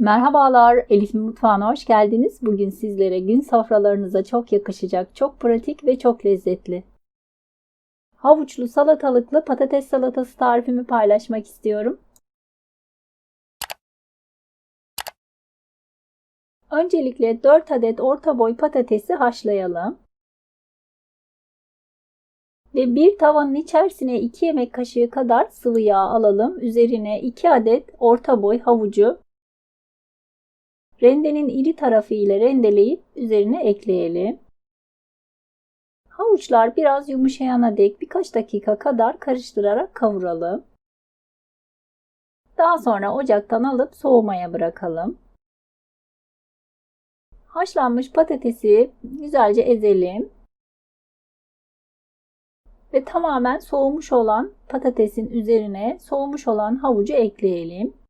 Merhabalar, Elif'in mutfağına hoş geldiniz. Bugün sizlere gün sofralarınıza çok yakışacak, çok pratik ve çok lezzetli havuçlu salatalıklı patates salatası tarifimi paylaşmak istiyorum. Öncelikle 4 adet orta boy patatesi haşlayalım. Ve bir tavanın içerisine 2 yemek kaşığı kadar sıvı yağ alalım. Üzerine 2 adet orta boy havucu rendenin iri tarafı ile rendeleyip üzerine ekleyelim. Havuçlar biraz yumuşayana dek birkaç dakika kadar karıştırarak kavuralım. Daha sonra ocaktan alıp soğumaya bırakalım. Haşlanmış patatesi güzelce ezelim. Ve tamamen soğumuş olan patatesin üzerine soğumuş olan havucu ekleyelim.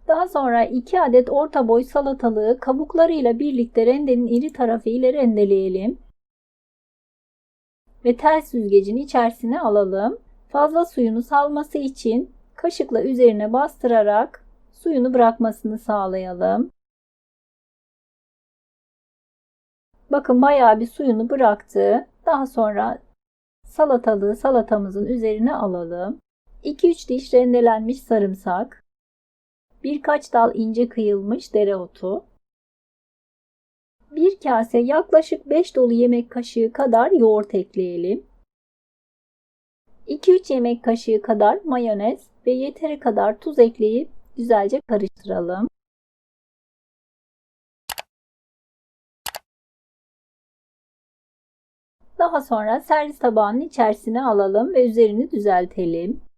Daha sonra 2 adet orta boy salatalığı kabuklarıyla birlikte rendenin iri tarafı ile rendeleyelim. Ve tel süzgecin içerisine alalım. Fazla suyunu salması için kaşıkla üzerine bastırarak suyunu bırakmasını sağlayalım. Bakın bayağı bir suyunu bıraktı. Daha sonra salatalığı salatamızın üzerine alalım. 2-3 diş rendelenmiş sarımsak, birkaç dal ince kıyılmış dereotu, bir kase yaklaşık 5 dolu yemek kaşığı kadar yoğurt ekleyelim. 2-3 yemek kaşığı kadar mayonez ve yeteri kadar tuz ekleyip güzelce karıştıralım. Daha sonra servis tabağının içerisine alalım ve üzerini düzeltelim.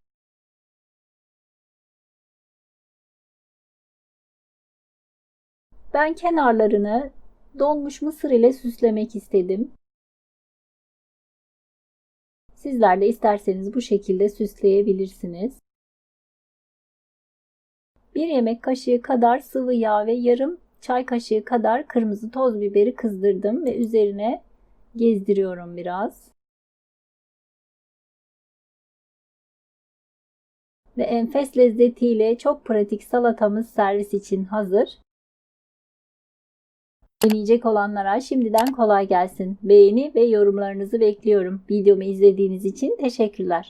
Ben kenarlarını donmuş mısır ile süslemek istedim. Sizler de isterseniz bu şekilde süsleyebilirsiniz. 1 yemek kaşığı kadar sıvı yağ ve yarım çay kaşığı kadar kırmızı toz biberi kızdırdım ve üzerine gezdiriyorum biraz. Ve enfes lezzetiyle çok pratik salatamız servis için hazır. Deneyecek olanlara şimdiden kolay gelsin. Beğeni ve yorumlarınızı bekliyorum. Videomu izlediğiniz için teşekkürler.